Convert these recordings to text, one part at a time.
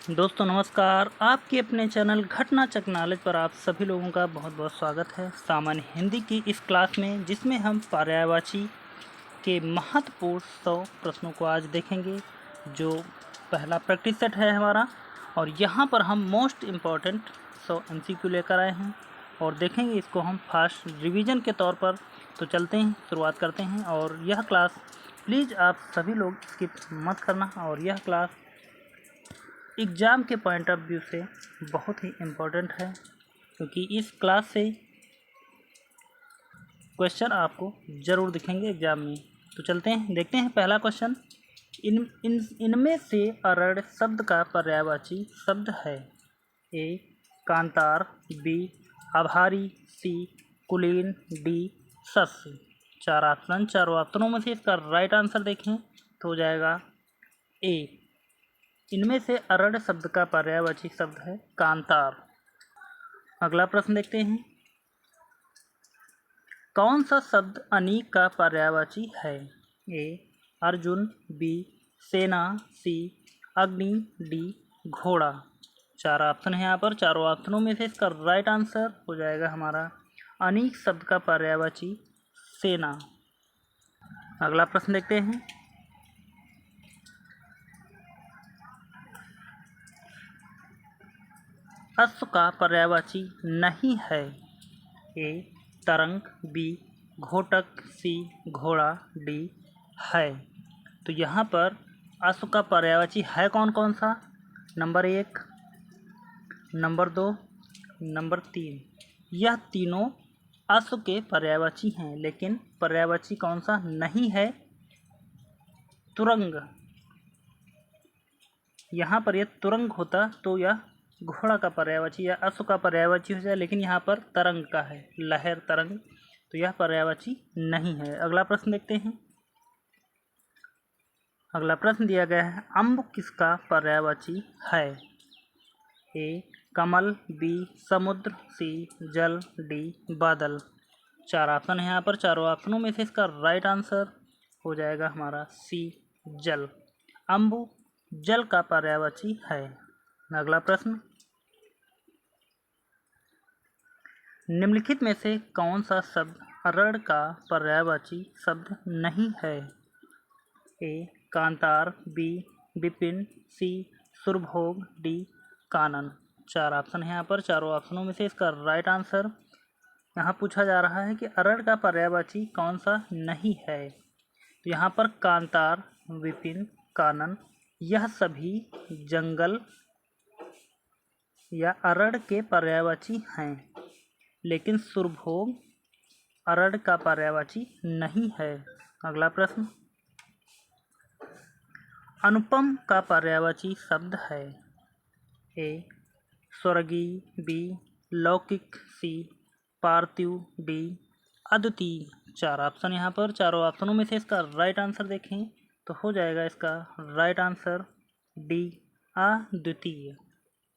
दोस्तों नमस्कार। आपके अपने चैनल घटना चक नॉलेज पर आप सभी लोगों का बहुत बहुत स्वागत है। सामान्य हिंदी की इस क्लास में जिसमें हम पर्यायवाची के महत्वपूर्ण 100 प्रश्नों को आज देखेंगे, जो पहला प्रैक्टिस सेट है हमारा। और यहाँ पर हम मोस्ट इम्पॉर्टेंट 100 MCQ लेकर आए हैं और देखेंगे इसको हम फास्ट रिवीजन के तौर पर। तो चलते हैं, शुरुआत करते हैं। और यह क्लास प्लीज़ आप सभी लोग स्किप मत करना। और यह क्लास एग्ज़ाम के पॉइंट ऑफ व्यू से बहुत ही इम्पोर्टेंट है, क्योंकि इस क्लास से क्वेश्चन आपको ज़रूर दिखेंगे एग्ज़ाम में। तो चलते हैं, देखते हैं पहला क्वेश्चन। इनमें से अरड़ शब्द का पर्यायवाची शब्द है। ए कांतार, बी आभारी, सी कुलीन, डी सस्य। चारों ऑप्शनों में से इसका राइट आंसर देखें तो हो जाएगा ए। इनमें से अरड़ शब्द का पर्यायवाची शब्द है कांतार। अगला प्रश्न देखते हैं। कौन सा शब्द अनीक का पर्यायवाची है? ए अर्जुन, बी सेना, सी अग्नि, डी घोड़ा। 4 ऑप्शन है यहाँ पर। चारों ऑप्शनों में से इसका राइट आंसर हो जाएगा हमारा अनीक शब्द का पर्यायवाची सेना। अगला प्रश्न देखते हैं। अश्व का पर्यायवाची नहीं है। ए तरंग, बी घोटक, सी घोड़ा, डी है। तो यहाँ पर अश्व का पर्यायवाची है कौन कौन सा? Number 1, number 2, number 3। यह तीनों अश्व के पर्यायवाची हैं, लेकिन पर्यायवाची कौन सा नहीं है? तुरंग। यहाँ पर यह तुरंग होता तो यह घोड़ा का पर्यायवाची या अश्व का पर्यायवाची हो जाए, लेकिन यहाँ पर तरंग का है, लहर तरंग, तो यह पर्यायवाची नहीं है। अगला प्रश्न देखते हैं। अगला प्रश्न दिया गया है, अम्ब किसका पर्यायवाची है? ए कमल, बी समुद्र, सी जल, डी बादल। 4 ऑप्शन है यहाँ पर। चारों ऑप्शनों में से इसका राइट आंसर हो जाएगा हमारा सी जल। अम्ब जल का पर्यायवाची है। अगला प्रश्न, निम्नलिखित में से कौन सा शब्द अरड़ का पर्यायवाची शब्द नहीं है? ए कांतार, बी विपिन, सी सुरभोग, डी कानन। 4 ऑप्शन है यहाँ पर। चारों ऑप्शनों में से इसका राइट आंसर, यहाँ पूछा जा रहा है कि अरड़ का पर्यायवाची कौन सा नहीं है। तो यहाँ पर कांतार, विपिन, कानन यह सभी जंगल या अरड़ के पर्यायवाची हैं, लेकिन सुरभोग अरड़ का पर्यायवाची नहीं है। अगला प्रश्न, अनुपम का पर्यायवाची शब्द है। ए स्वर्गीय, बी लौकिक, सी पार्थिव, डी अद्वितीय। 4 ऑप्शन यहाँ पर। चारों ऑप्शनों में से इसका राइट आंसर देखें तो हो जाएगा इसका राइट आंसर डी अद्वितीय।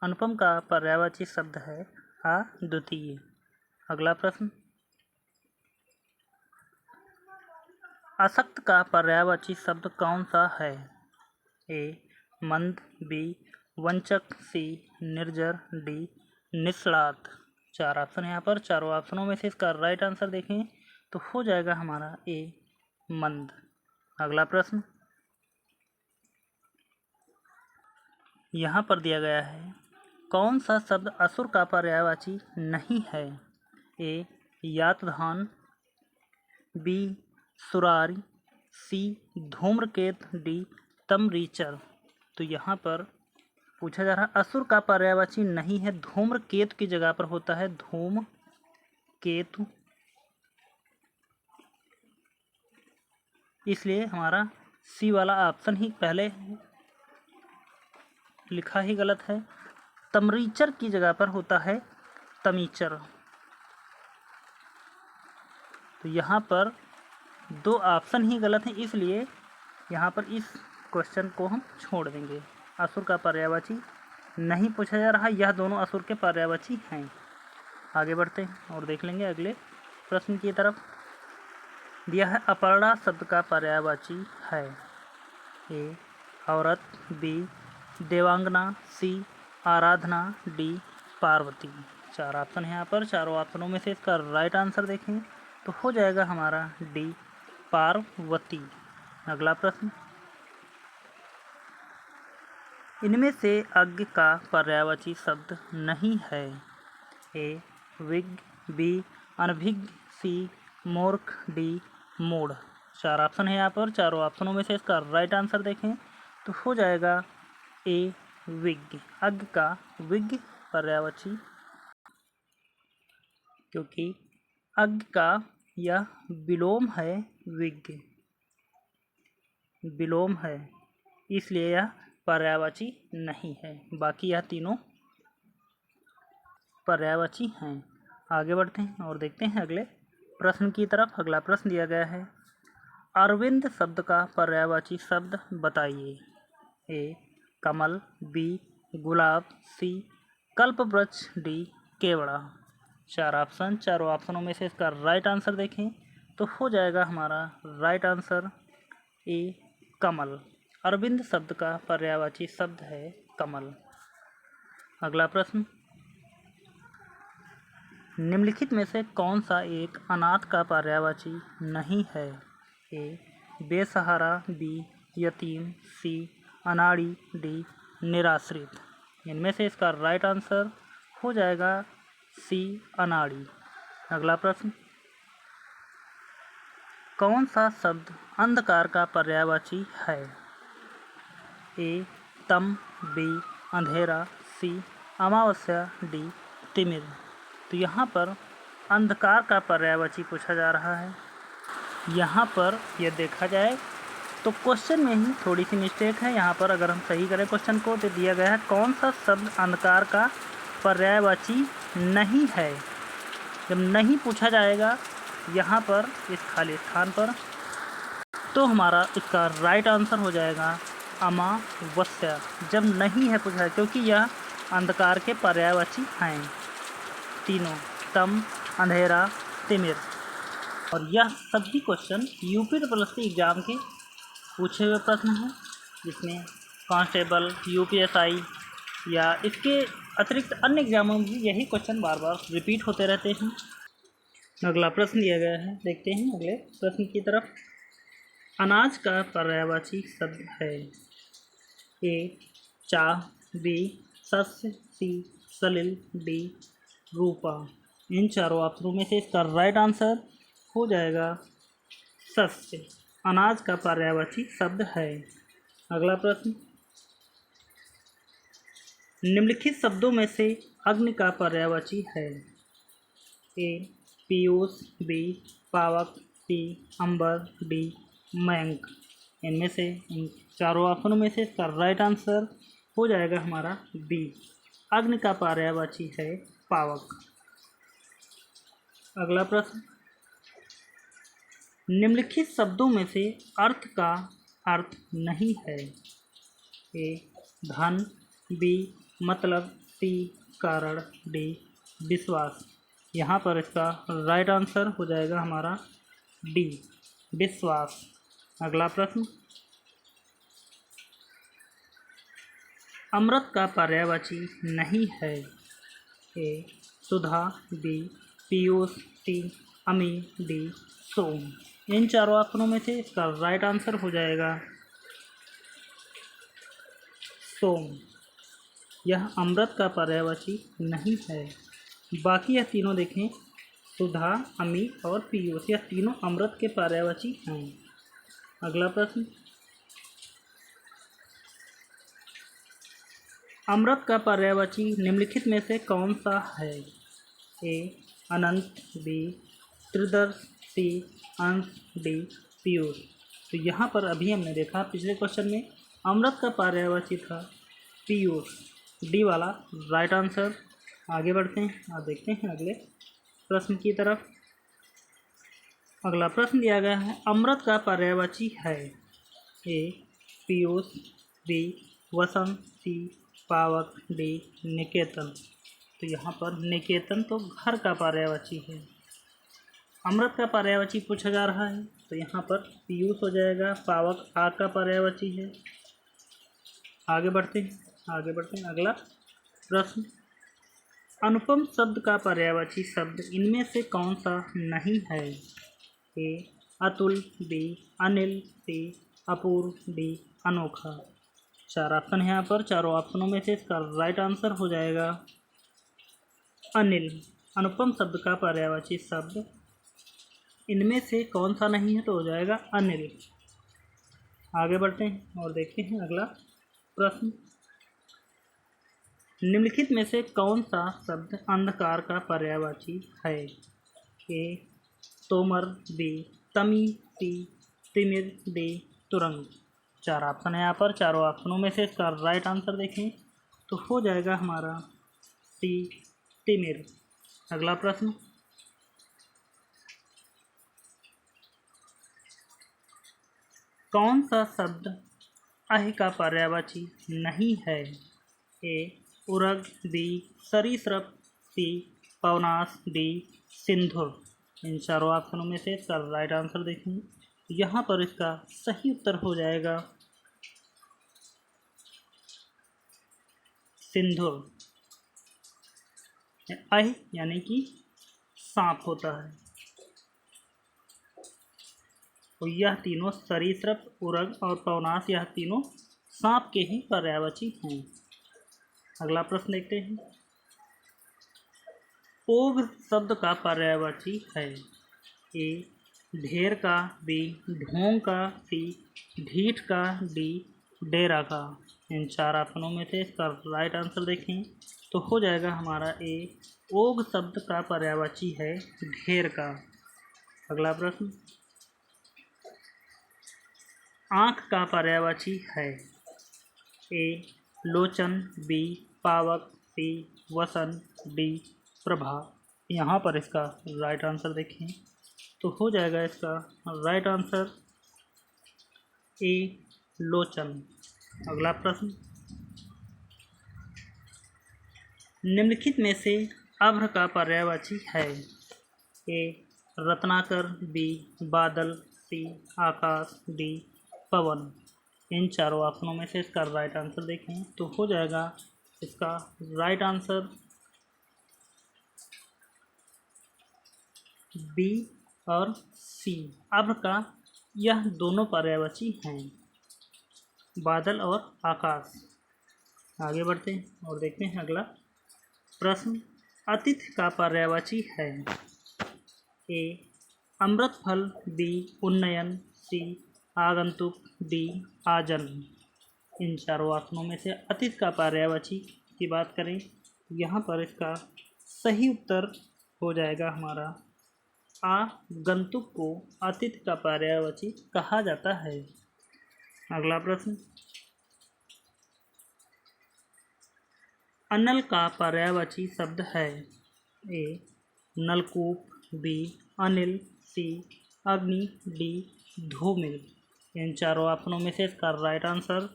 अनुपम का पर्यायवाची शब्द है अद्वितीय। अगला प्रश्न, आसक्त का पर्यायवाची शब्द कौन सा है? ए मंद, बी वंचक, सी निर्जर, डी निष्णात। 4 ऑप्शन यहाँ पर। चारों ऑप्शनों में से इसका राइट आंसर देखें तो हो जाएगा हमारा ए मंद। अगला प्रश्न, यहाँ पर दिया गया है, कौन सा शब्द असुर का पर्यायवाची नहीं है? ए यातधान, बी सुरारी, सी धूम्रकेत, डी तमरीचर। तो यहाँ पर पूछा जा रहा है असुर का पर्यायवाची नहीं है, धूम्रकेतु की जगह पर होता है धूमकेतु, इसलिए हमारा सी वाला ऑप्शन ही पहले लिखा ही गलत है। तमरीचर की जगह पर होता है तमीचर। तो यहाँ पर 2 ऑप्शन ही गलत हैं, इसलिए यहाँ पर इस क्वेश्चन को हम छोड़ देंगे। असुर का पर्यायवाची नहीं पूछा जा रहा, यह दोनों असुर के पर्यायवाची हैं। आगे बढ़ते हैं और देख लेंगे अगले प्रश्न की तरफ। दिया है, अपर्णा शब्द का पर्यायवाची है। ए औरत, बी देवांगना, सी आराधना, डी पार्वती। 4 ऑप्शन है यहाँ पर। चारों ऑप्शनों में से इसका राइट आंसर देखें तो हो जाएगा हमारा डी पार्वती। अगला प्रश्न, इनमें से अज्ञ का पर्यायवाची शब्द नहीं है। ए विज्ञ, बी अनभिज्ञ, सी मूर्ख, डी मूढ़। 4 ऑप्शन है यहाँ पर। चारों ऑप्शनों में से इसका राइट आंसर देखें तो हो जाएगा ए विज्ञ। अज्ञ का विज्ञ पर्यायवाची, क्योंकि अज्ञ का यह विलोम है, विज्ञ विलोम है, इसलिए यह पर्यायवाची नहीं है। बाकी यह तीनों पर्यायवाची हैं। आगे बढ़ते हैं और देखते हैं अगले प्रश्न की तरफ। अगला प्रश्न दिया गया है, अरविंद शब्द का पर्यायवाची शब्द बताइए। ए कमल, बी गुलाब, सी कल्पवृक्ष, डी केवड़ा। 4 ऑप्शन। चारों ऑप्शनों में से इसका राइट आंसर देखें तो हो जाएगा हमारा राइट आंसर ए कमल। अरविंद शब्द का पर्यायवाची शब्द है कमल। अगला प्रश्न, निम्नलिखित में से कौन सा एक अनाथ का पर्यायवाची नहीं है। ए बेसहारा, बी यतीम, सी अनाड़ी, डी निराश्रित। इनमें से इसका राइट आंसर हो जाएगा सी अनाड़ी। अगला प्रश्न, कौन सा शब्द अंधकार का पर्यायवाची है। ए तम, बी अंधेरा, सी अमावस्या, डी तिमिर। तो यहाँ पर अंधकार का पर्यायवाची पूछा जा रहा है। यहाँ पर यह देखा जाए तो क्वेश्चन में ही थोड़ी सी मिस्टेक है। यहाँ पर अगर हम सही करें क्वेश्चन को तो दिया गया है कौन सा शब्द अंधकार का पर्यायवाची नहीं है। जब नहीं पूछा जाएगा यहाँ पर इस खाली स्थान पर तो हमारा इसका राइट आंसर हो जाएगा अमावस्या। जब नहीं है पूछा है, क्योंकि यह अंधकार के पर्यायवाची हैं तीनों, तम, अंधेरा, तिमिर। और यह सभी क्वेश्चन यूपी ट्रिपल एग्ज़ाम के पूछे हुए प्रश्न हैं, जिसमें कांस्टेबल, यूपीएसआई या इसके अतिरिक्त अन्य एग्जामों में भी यही क्वेश्चन बार बार रिपीट होते रहते हैं। अगला प्रश्न दिया गया है, देखते हैं अगले प्रश्न की तरफ। अनाज का पर्यायवाची शब्द है। ए चाह, बी शस्य, सी सलिल, डी रूपा। इन चारों ऑप्शनों में से इसका राइट आंसर हो जाएगा शस्य। अनाज का पर्यायवाची शब्द है। अगला प्रश्न, निम्नलिखित शब्दों में से अग्नि का पर्यायवाची है। ए पीयूष, बी पावक, सी अंबर, डी मयंक। इनमें से इन चारों ऑप्शनों में से इसका राइट आंसर हो जाएगा हमारा बी। अग्नि का पर्यायवाची है पावक। अगला प्रश्न, निम्नलिखित शब्दों में से अर्थ का अर्थ नहीं है। ए धन, बी मतलब, सी कारण, डी विश्वास। यहाँ पर इसका राइट आंसर हो जाएगा हमारा डी विश्वास। अगला प्रश्न, अमृत का पर्यायवाची नहीं है। ए सुधा, बी पीयूष, सी अमी, डी सोम। इन चारों ऑप्शनों में से इसका राइट आंसर हो जाएगा सोम। यह अमृत का पर्यायवाची नहीं है। बाकी यह तीनों देखें, सुधा, अमी और पीयूष, यह तीनों अमृत के पर्यायवाची हैं। अगला प्रश्न, अमृत का पर्यायवाची निम्नलिखित में से कौन सा है। ए अनंत, बी त्रिदर्श, सी अंश, डी पीयूष। तो यहाँ पर अभी हमने देखा पिछले क्वेश्चन में अमृत का पर्यायवाची था पीयूष, डी वाला राइट आंसर। आगे बढ़ते हैं और देखते हैं अगले प्रश्न की तरफ। अगला प्रश्न दिया गया है, अमृत का पर्यायवाची है। ए पीयूष, बी वसंत, सी पावक, डी निकेतन। तो यहाँ पर निकेतन तो घर का पर्यायवाची है। अमृत का पर्यायवाची पूछा जा रहा है तो यहाँ पर पीयूष हो जाएगा। पावक आग का पर्यायवाची है। आगे बढ़ते हैं अगला प्रश्न। अनुपम शब्द का पर्यायवाची शब्द इनमें से कौन सा नहीं है? ए अतुल, बी अनिल, सी अपूर्व, डी अनोखा। 4 ऑप्शन है यहाँ पर। चारों ऑप्शनों में से इसका राइट आंसर हो जाएगा अनिल। अनुपम शब्द का पर्यायवाची शब्द इनमें से कौन सा नहीं है? तो हो जाएगा अनिल। आगे बढ़ते हैं और देखते हैं अगला प्रश्न। निम्नलिखित में से कौन सा शब्द अंधकार का पर्यायवाची है? ए तोमर, बी तमी, सी तिमिर, डी तुरंग। 4 ऑप्शन है यहाँ पर। चारों ऑप्शनों में से इसका राइट आंसर देखें तो हो जाएगा हमारा सी तिमिर। अगला प्रश्न। कौन सा शब्द अह का पर्यायवाची नहीं है? ए उरग, बी सरीसृप, सी पवनास, डी सिंधुर। इन चारों ऑप्शनों में से इसका राइट आंसर देखें। यहाँ पर इसका सही उत्तर हो जाएगा सिंधुर। अह यानी कि सांप होता है। तो यह तीनों सरीसृप, उरग और पवनास यह तीनों सांप के ही पर्यायवाची हैं। अगला प्रश्न देखते हैं। ओघ शब्द का पर्यायवाची है? ए ढेर का, बी ढोंग का, सी ढीठ का, डी डेरा का। इन 4 ऑप्शनों में से इसका राइट आंसर देखें तो हो जाएगा हमारा ए ओघ शब्द का पर्यायवाची है ढेर का। अगला प्रश्न। आँख का पर्यायवाची है? ए लोचन, बी पावक, सी वसन, डी प्रभा। यहाँ पर इसका राइट आंसर देखें तो हो जाएगा इसका राइट आंसर ए लोचन। अगला प्रश्न। निम्नलिखित में से अभ्र का पर्यायवाची है? ए रत्नाकर, बी बादल, सी आकाश, डी पवन। इन चारों ऑप्शनों में से इसका राइट आंसर देखें तो हो जाएगा इसका राइट आंसर बी और सी। अभ्र का यह दोनों पर्यायवाची हैं, बादल और आकाश। आगे बढ़ते हैं और देखते हैं अगला प्रश्न। अतिथि का पर्यायवाची है? ए अमृत फल, बी उन्नयन, सी आगंतुक, डी आजन्म। इन चारों ऑप्शनों में से अतिथि का पर्यायवाची की बात करें यहाँ पर इसका सही उत्तर हो जाएगा हमारा आगंतुक को अतिथि का पर्यायवाची कहा जाता है। अगला प्रश्न। अनल का पर्यायवाची शब्द है? ए नलकूप, बी अनिल, सी अग्नि, डी धूमिल। इन चारों ऑप्शनों में से इसका राइट आंसर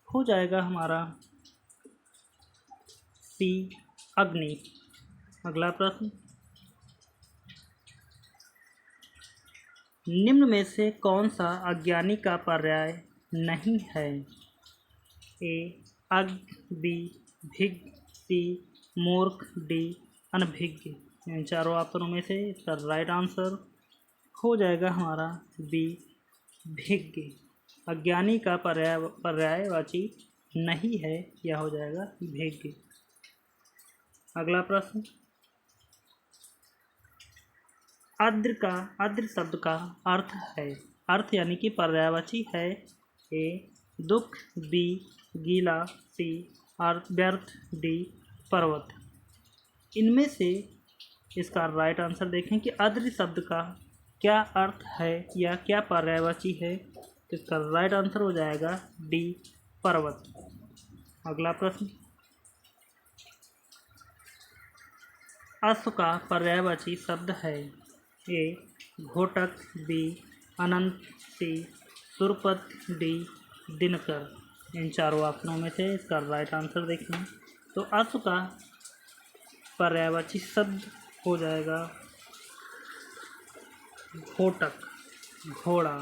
हो जाएगा हमारा सी अग्नि। अगला प्रश्न। निम्न में से कौन सा अज्ञानी का पर्याय नहीं है? ए अज्ञ, बी भिज्ञ, सी मूर्ख, डी अनभिज्ञ। इन चारों ऑप्शनों में से इसका राइट आंसर हो जाएगा हमारा बी भिज्ञ। अज्ञानी का पर्यायवाची नहीं है, यह हो जाएगा भिज्ञ। अगला प्रश्न। आर्द्र शब्द का अर्थ है? अर्थ यानी कि पर्यायवाची है? ए दुख, बी गीला, सी व्यर्थ, डी पर्वत। इनमें से इसका राइट आंसर देखें कि आर्द्र शब्द का क्या अर्थ है या क्या पर्यायवाची है। तो इसका राइट आंसर हो जाएगा डी पर्वत। अगला प्रश्न। अश्व का पर्यायवाची शब्द है? ए घोटक, बी अनंत, सी सुरपत, डी दिनकर। इन चारों ऑप्शनों में से इसका राइट आंसर देखें तो अश्व का पर्यायवाची शब्द हो जाएगा घोटक, घोड़ा।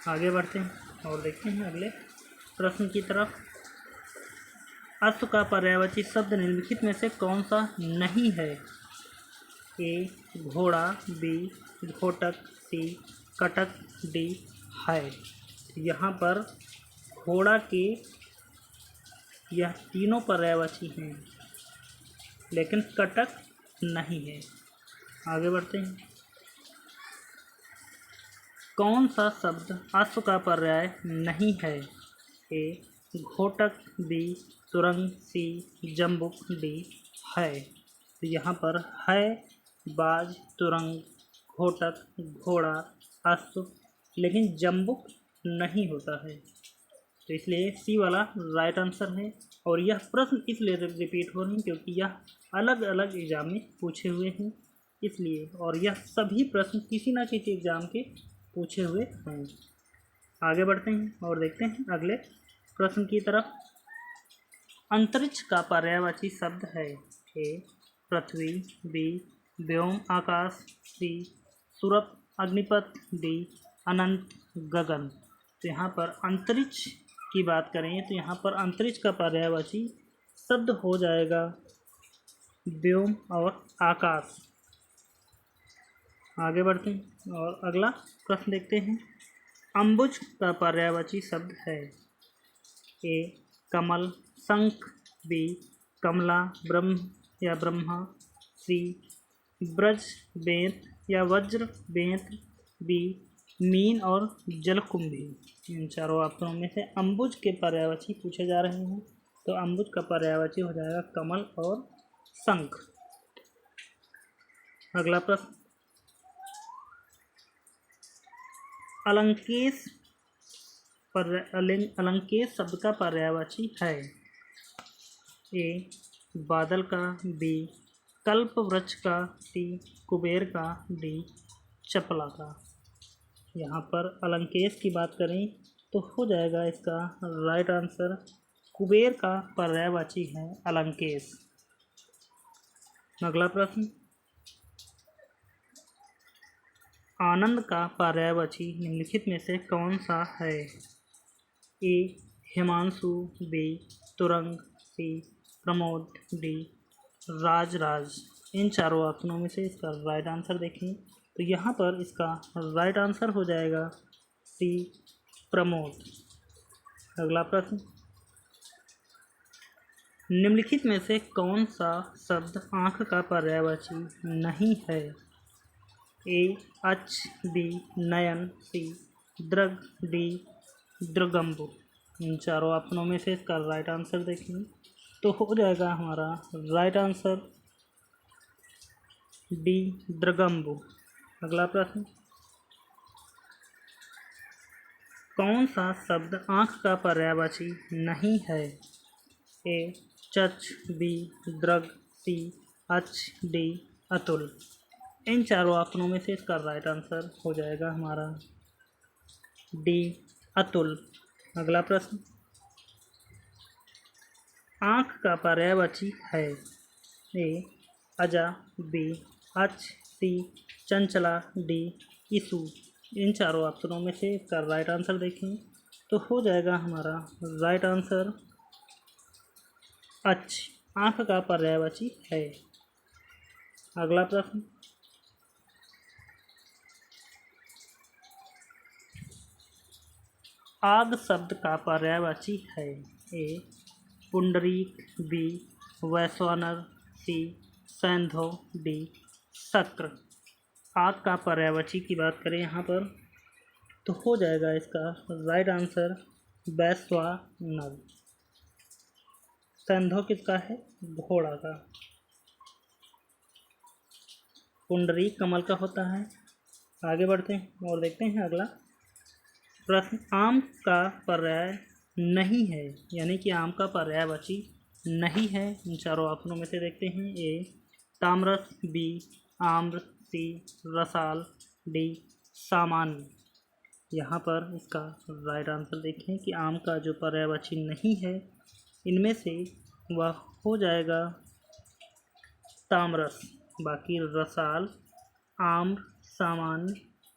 आगे बढ़ते हैं और देखते हैं अगले प्रश्न की तरफ। अश्व का पर्यायवाची शब्द निम्नलिखित में से कौन सा नहीं है? ए घोड़ा, बी घोटक, सी कटक, डी है। यहाँ पर घोड़ा के यह तीनों पर्यायवाची हैं, लेकिन कटक नहीं है। आगे बढ़ते हैं। कौन सा शब्द अश्व का पर्याय नहीं है? ए घोटक, बी तुरंग, सी जम्बुक, डी है। तो यहाँ पर है बाज, तुरंग, घोटक, घोड़ा, अश्व, लेकिन जम्बुक नहीं होता है। तो इसलिए सी वाला राइट आंसर है। और यह प्रश्न इसलिए रिपीट हो रहे हैं क्योंकि यह अलग अलग एग्जाम में पूछे हुए हैं, इसलिए। और यह सभी प्रश्न किसी न किसी एग्ज़ाम के पूछे हुए हैं। आगे बढ़ते हैं और देखते हैं अगले प्रश्न की तरफ। अंतरिक्ष का पर्यायवाची शब्द है? ए पृथ्वी, बी व्योम आकाश, सी सुरभ अग्निपथ, डी अनंत गगन। तो यहाँ पर अंतरिक्ष की बात करें तो यहाँ पर अंतरिक्ष का पर्यायवाची शब्द हो जाएगा व्योम और आकाश। आगे बढ़ते हैं और अगला प्रश्न देखते हैं। अम्बुज का पर्यायवाची शब्द है? ए कमल, शंख, बी कमला, ब्रह्म या ब्रह्मा, सी ब्रज बेंत या वज्र बेंत, बी मीन और जलकुंभी। इन चारों ऑप्शनों में से अम्बुज के पर्यायवाची पूछे जा रहे हैं, तो अम्बुज का पर्यायवाची हो जाएगा कमल और शंख। अगला प्रश्न। अलंकेश अलंकेश शब्द का पर्यायवाची है? ए बादल का, बी कल्प वृक्ष का, सी कुबेर का, डी चपला का। यहाँ पर अलंकेश की बात करें तो हो जाएगा इसका राइट आंसर कुबेर का पर्यायवाची है अलंकेश। अगला प्रश्न। आनंद का पर्यायवाची निम्नलिखित में से कौन सा है? ए हिमांशु, बी तुरंग, सी प्रमोद, डी राज। इन चारों ऑप्शनों में से इसका राइट आंसर देखें तो यहाँ पर इसका राइट आंसर हो जाएगा सी प्रमोद। अगला प्रश्न। निम्नलिखित में से कौन सा शब्द आँख का पर्यायवाची नहीं है? ए अक्ष, बी नयन, सी दृग, डी दृगम्बु। इन चारों ऑप्शनों में से इसका राइट आंसर देखें तो हो जाएगा हमारा राइट आंसर डी दृगम्बु। अगला प्रश्न। कौन सा शब्द आँख का पर्यायवाची नहीं है? ए चक्ष, बी दृग, सी अक्ष, डी अतुल। इन चारों ऑप्शनों में से इसका राइट आंसर हो जाएगा हमारा डी अतुल। अगला प्रश्न। आँख का पर्यायवाची है? ए अजा, बी अक्ष, सी चंचला, डी ईसु। इन चारों ऑप्शनों में से इसका राइट आंसर देखें तो हो जाएगा हमारा राइट आंसर अक्ष आँख का पर्यायवाची है। अगला प्रश्न। आग शब्द का पर्यायवाची है? ए पुंडरीक, बी वैश्वानर, सी सैंधव, डी शक्र। आग का पर्यायवाची की बात करें यहाँ पर तो हो जाएगा इसका राइट आंसर वैश्वानर। सैंधव किसका है? घोड़ा का। पुंडरीक कमल का होता है। आगे बढ़ते हैं और देखते हैं अगला प्रश्न। आम का पर्याय नहीं है, यानी कि आम का पर्यायवाची नहीं है। इन चारों ऑप्शनों में से देखते हैं। ए ताम्रस, बी आम्र, सी रसाल, डी सामान्य। यहाँ पर इसका राइट आंसर देखें कि आम का जो पर्यायवाची नहीं है इनमें से वह हो जाएगा ताम्रस। बाकी रसाल, आम्र, सामान्य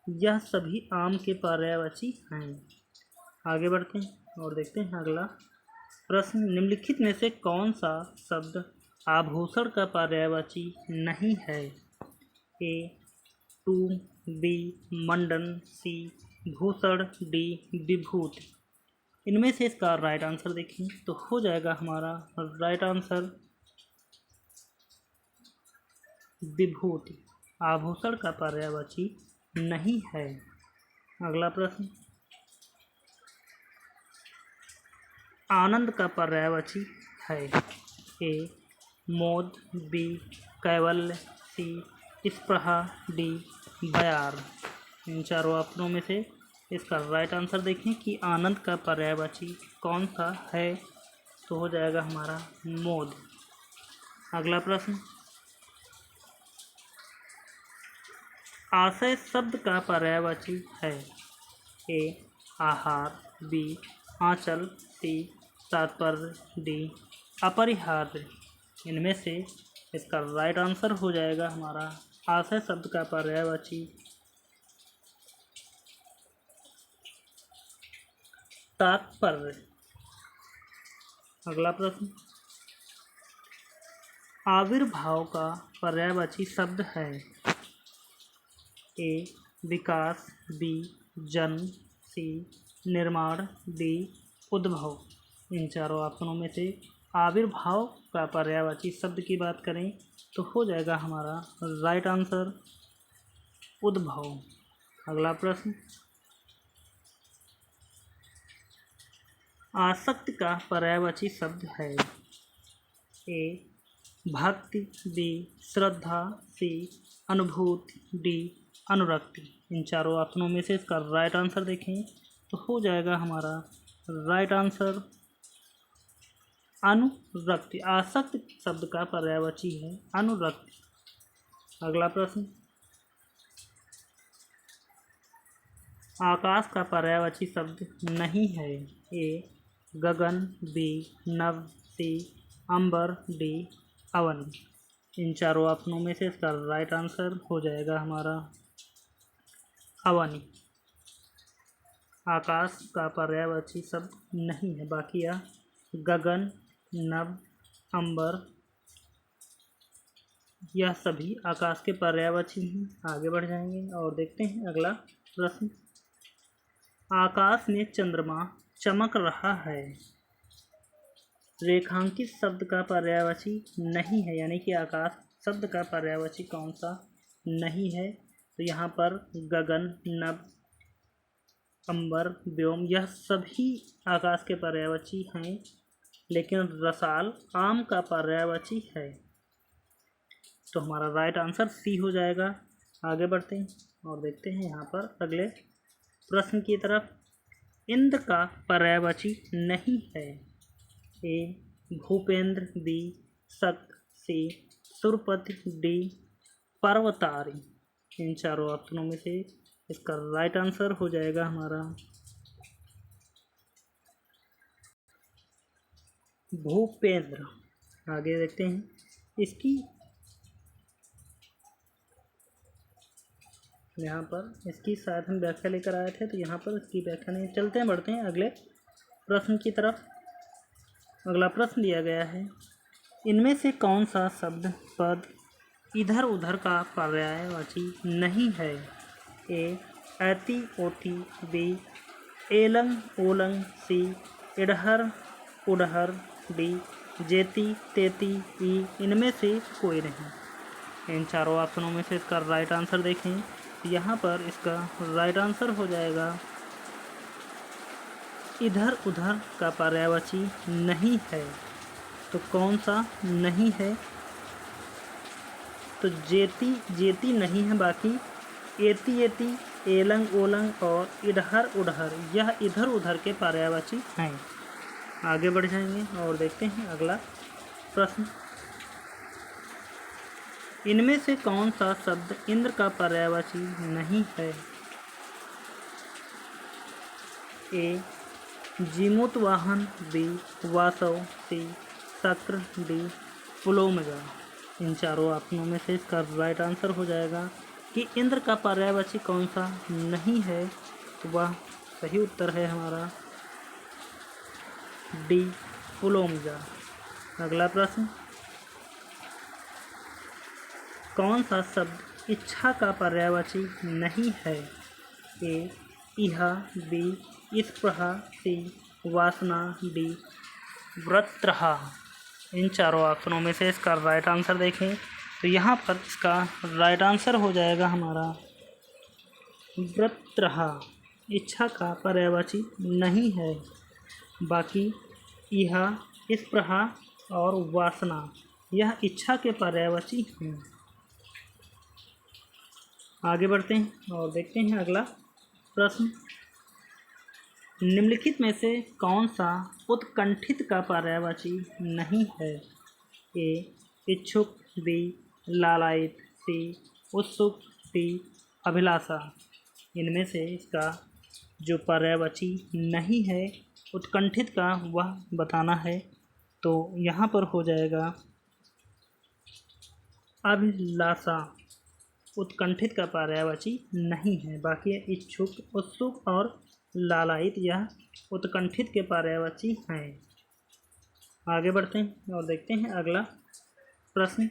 यह सभी आम के पर्यायवाची हैं। आगे बढ़ते हैं और देखते हैं अगला प्रश्न। निम्नलिखित में से कौन सा शब्द आभूषण का पर्यायवाची नहीं है? ए टूम, बी मंडन, सी भूषण, डी विभूति। इनमें से इसका राइट आंसर देखें तो हो जाएगा हमारा राइट आंसर विभूति। आभूषण का पर्यायवाची नहीं है। अगला प्रश्न। आनंद का पर्यायवाची है? ए मोद, बी कैवल्य, सी स्पृहा, डी बयार। इन चारों ऑप्शनों में से इसका राइट आंसर देखें कि आनंद का पर्यायवाची कौन सा है, तो हो जाएगा हमारा मोद। अगला प्रश्न। आशय शब्द का पर्यायवाची है? ए आहार, बी आंचल, सी तात्पर्य, डी अपरिहार्य। इनमें से इसका राइट आंसर हो जाएगा हमारा आशय शब्द का पर्यायवाची तात्पर्य। अगला प्रश्न। आविर्भाव का पर्यायवाची शब्द है? ए विकास, बी जन्म, सी निर्माण, डी उद्भव। इन चारों ऑप्शनों में से आविर्भाव का पर्यायवाची शब्द की बात करें तो हो जाएगा हमारा राइट आंसर उद्भव। अगला प्रश्न। आसक्ति का पर्यायवाची शब्द है? ए भक्ति, बी श्रद्धा, सी अनुभूति, डी अनुरक्ति। इन चारों ऑप्शनों में से इसका राइट आंसर देखें तो हो जाएगा हमारा राइट आंसर अनुरक्ति। आसक्ति शब्द का पर्यायवाची है अनुरक्ति। अगला प्रश्न। आकाश का पर्यायवाची शब्द नहीं है? ए गगन, बी नभ, सी अंबर, डी अवन। इन चारों ऑप्शनों में से इसका राइट आंसर हो जाएगा हमारा अवनी। आकाश का पर्यायवाची शब्द नहीं है, बाकी यह गगन, नभ, अंबर यह सभी आकाश के पर्यायवाची हैं। आगे बढ़ जाएंगे और देखते हैं अगला प्रश्न। आकाश में चंद्रमा चमक रहा है। रेखांकित शब्द का पर्यायवाची नहीं है, यानी कि आकाश शब्द का पर्यायवाची कौन सा नहीं है? तो यहाँ पर गगन, नभ, अंबर, व्योम यह सभी आकाश के पर्यायवाची हैं, लेकिन रसाल आम का पर्यायवाची है। तो हमारा राइट आंसर सी हो जाएगा। आगे बढ़ते हैं और देखते हैं यहाँ पर अगले प्रश्न की तरफ। इंद्र का पर्यायवाची नहीं है? ए भूपेंद्र, बी शक, सी सुरपति, डी पर्वतारी। इन चारों ऑप्शनों में से इसका राइट आंसर हो जाएगा हमारा भूपेंद्र। आगे देखते हैं इसकी यहाँ पर इसकी शायद हम व्याख्या लेकर आए थे, तो यहाँ पर इसकी व्याख्या नहीं। चलते हैं, बढ़ते हैं अगले प्रश्न की तरफ। अगला प्रश्न दिया गया है। इनमें से कौन सा शब्द पद इधर उधर का पर्यायवाची नहीं है? ए ऐति ओति, बी एलंग ओलंग, सी इडहर उडहर, डी जेती तेती ई। इनमें से कोई नहीं। इन चारों ऑप्शनों में से इसका राइट आंसर देखें। यहाँ पर इसका राइट आंसर हो जाएगा इधर उधर का पर्यायवाची नहीं है। तो कौन सा नहीं है? तो जेती जेती नहीं है, बाकी एती एती, एलंग ओलंग और इधर उधर यह इधर उधर के पर्यायवाची हैं। आगे बढ़ जाएंगे और देखते हैं अगला प्रश्न। इनमें से कौन सा शब्द इंद्र का पर्यायवाची नहीं है? ए जीमूत वाहन, बी वासव, सी शक्र, डी पुलोमजा। इन चारों ऑप्शनों में से इसका राइट आंसर हो जाएगा कि इंद्र का पर्यायवाची कौन सा नहीं है। तो वह सही उत्तर है हमारा डी पुलोमजा। अगला प्रश्न, कौन सा शब्द इच्छा का पर्यायवाची नहीं है? ए इहा, बी स्पृहा, सी वासना, डी व्रत्रहा। इन चारों ऑप्शनों में से इसका राइट आंसर देखें तो यहाँ पर इसका राइट आंसर हो जाएगा हमारा व्रत्रहा। इच्छा का पर्यायवाची नहीं है। बाकी इहा, स्पृहा और वासना यह इच्छा के पर्यायवाची हैं। आगे बढ़ते हैं और देखते हैं अगला प्रश्न, निम्नलिखित में से कौन सा उत्कंठित का पर्यायवाची नहीं है? ए इच्छुक, बी लालायित, सी उत्सुक, डी अभिलाषा। इनमें से इसका जो पर्यायवाची नहीं है उत्कंठित का वह बताना है, तो यहाँ पर हो जाएगा अभिलाषा। उत्कंठित का पर्यायवाची नहीं है। बाकी इच्छुक, उत्सुक और लालायित यह उत्कंठित के पर्यायवाची हैं। आगे बढ़ते हैं और देखते हैं अगला प्रश्न,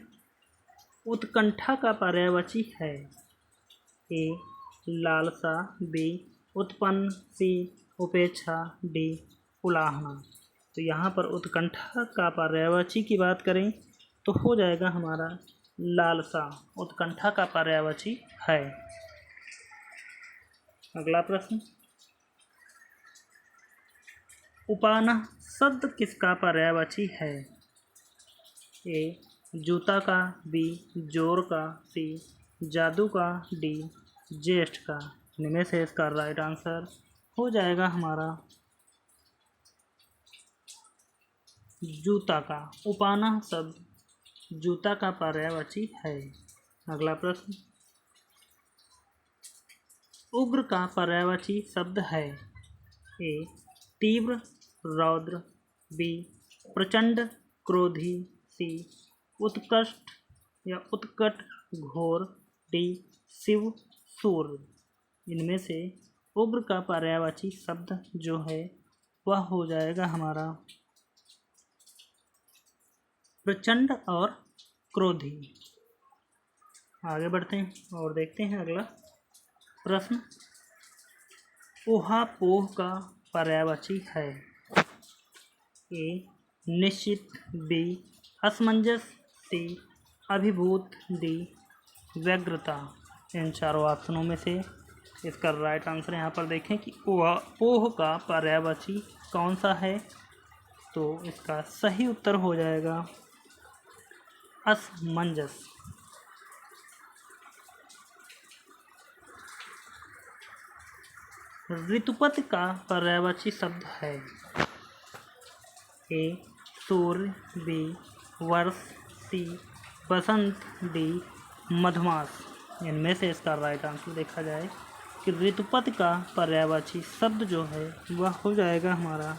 उत्कंठा का पर्यायवाची है? ए लालसा, बी उत्पन्न, सी उपेक्षा, डी उलाहना। तो यहाँ पर उत्कंठा का पर्यायवाची की बात करें तो हो जाएगा हमारा लालसा। उत्कंठा का पर्यायवाची है। अगला प्रश्न, उपानह शब्द किसका पर्यायवाची है? ए जूता का, बी जोर का, सी जादू का, डी ज्येष्ठ का। इनमें से इसका राइट आंसर हो जाएगा हमारा जूता का। उपानह शब्द जूता का पर्यायवाची है। अगला प्रश्न, उग्र का पर्यायवाची शब्द है? ए तीव्र रौद्र, बी प्रचंड क्रोधी, सी उत्कृष्ट या उत्कट घोर, डी शिव सूर्य। इनमें से उग्र का पर्यायवाची शब्द जो है वह हो जाएगा हमारा प्रचंड और क्रोधी। आगे बढ़ते हैं और देखते हैं अगला प्रश्न, ऊहापोह का पर्यायवाची है? ए निश्चित, बी असमंजस, सी अभिभूत, डी व्यग्रता। इन चारों ऑप्शनों में से इसका राइट आंसर यहाँ पर देखें कि ऊहापोह का पर्यायवाची कौन सा है, तो इसका सही उत्तर हो जाएगा असमंजस। ऋतुपत का पर्यायवाची शब्द है? ए सूर्य, बी वर्ष, सी बसंत, डी मधुमास। इनमें से इसका राइट आंसर देखा जाए कि ऋतुपत का पर्यायवाची शब्द जो है वह हो जाएगा हमारा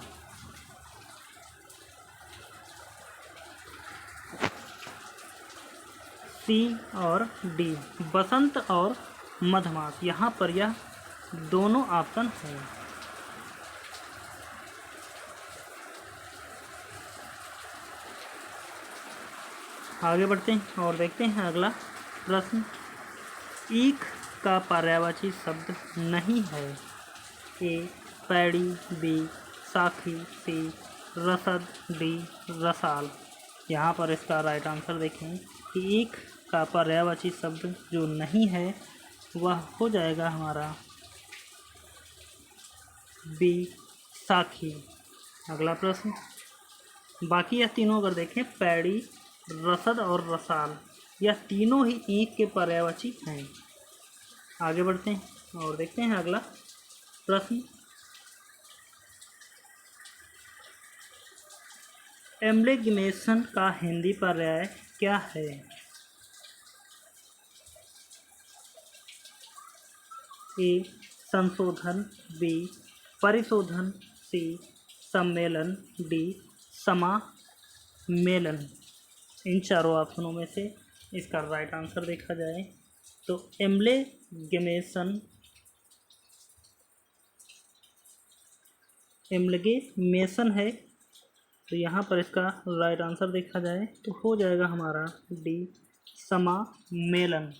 सी और डी बसंत और मधुमास। यहाँ पर यह दोनों ऑप्शन है। आगे बढ़ते हैं और देखते हैं अगला प्रश्न, ईख का पर्यायवाची शब्द नहीं है? ए पैड़ी, बी साखी, सी रसद, डी रसाल। यहाँ पर इसका राइट आंसर देखें कि ईख का पर्यायवाची शब्द जो नहीं है वह हो जाएगा हमारा बी साखी। अगला प्रश्न, बाकी यह तीनों अगर देखें पैड़ी, रसद और रसाल यह तीनों ही ईख के पर्यायवाची हैं। आगे बढ़ते हैं और देखते हैं अगला प्रश्न, एमलेगिनेशन का हिंदी पर्याय क्या है? ए संशोधन, बी परिशोधन, सी सम्मेलन, डी समामेलन। इन चारों ऑप्शनों में से इसका राइट आंसर देखा जाए तो एमलेगेमेशन है तो यहाँ पर इसका राइट आंसर देखा जाए तो हो जाएगा हमारा डी, समामेलन।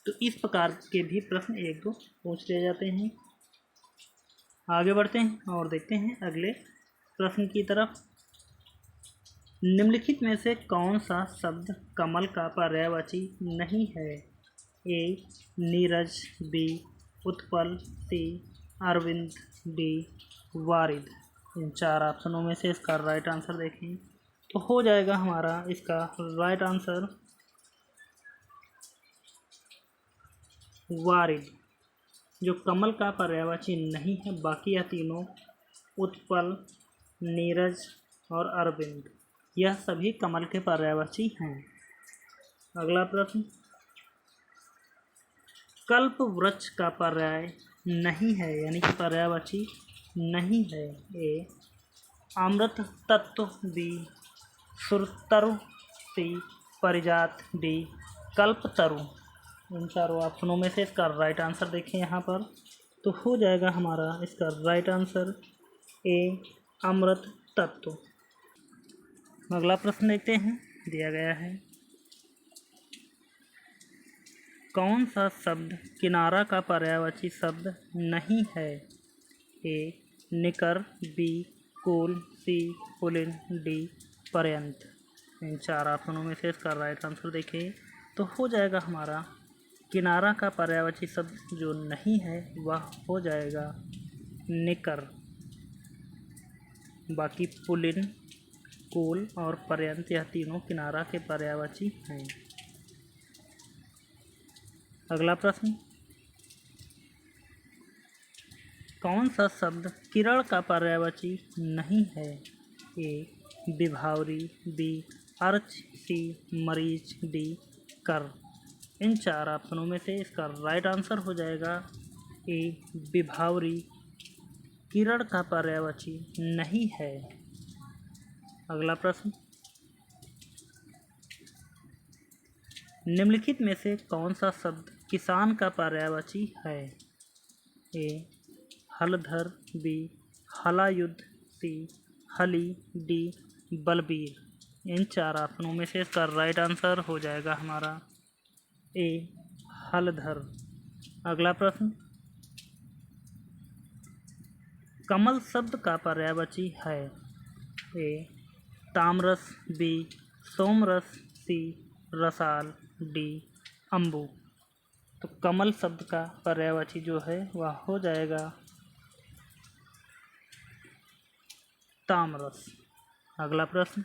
तो इस प्रकार के भी प्रश्न एक दो पूछ लिए जाते हैं। आगे बढ़ते हैं और देखते हैं अगले प्रश्न की तरफ। निम्नलिखित में से कौन सा शब्द कमल का पर्यायवाची नहीं है? ए, नीरज, बी, उत्पल, सी, अरविंद, डी, वारिद। इन चार ऑप्शनों में से इसका राइट आंसर देखें तो हो जाएगा हमारा इसका राइट आंसर वारिद, जो कमल का पर्यायवाची नहीं है। बाकी यह तीनों उत्पल, नीरज और अरविंद यह सभी कमल के पर्यायवाची हैं। अगला प्रश्न, कल्प वृक्ष का पर्याय नहीं है यानी कि पर्यायवाची नहीं है। ए, अमृत तत्व, बी, सुरतरु, सी, परिजात, डी, कल्पतरु। इन चारों ऑप्शनों में से इसका राइट आंसर देखें यहाँ पर तो हो जाएगा हमारा इसका राइट आंसर ए, अमृत तत्व। अगला प्रश्न देखते हैं, दिया गया है कौन सा शब्द किनारा का पर्यायवाची शब्द नहीं है? ए, निकर, बी, कुल, सी, पुलिन, डी, पर्यंत। इन चार ऑप्शनों में से इसका राइट आंसर देखें तो हो जाएगा हमारा किनारा का पर्यायवाची शब्द जो नहीं है वह हो जाएगा निकर। बाकी पुलिन, कुल और पर्यंत यह तीनों किनारा के पर्यायवाची हैं। अगला प्रश्न, कौन सा शब्द किरण का पर्यायवाची नहीं है? ए, विभावरी, बी, अर्च, सी, मरीच, डी, कर। इन चार ऑप्शनों में से इसका राइट आंसर हो जाएगा ए, विभावरी किरण का पर्यायवाची नहीं है। अगला प्रश्न, निम्नलिखित में से कौन सा शब्द किसान का पर्यायवाची है? ए, हलधर, बी, हलायुद्ध, सी, हली, डी, बलबीर। इन चार ऑप्शनों में से इसका राइट आंसर हो जाएगा हमारा ए, हलधर। अगला प्रश्न, कमल शब्द का पर्यायवाची है? ए, तामरस, बी, सोमरस, सी, रसाल, डी, अम्बु। तो कमल शब्द का पर्यायवाची जो है वह हो जाएगा तामरस। अगला प्रश्न,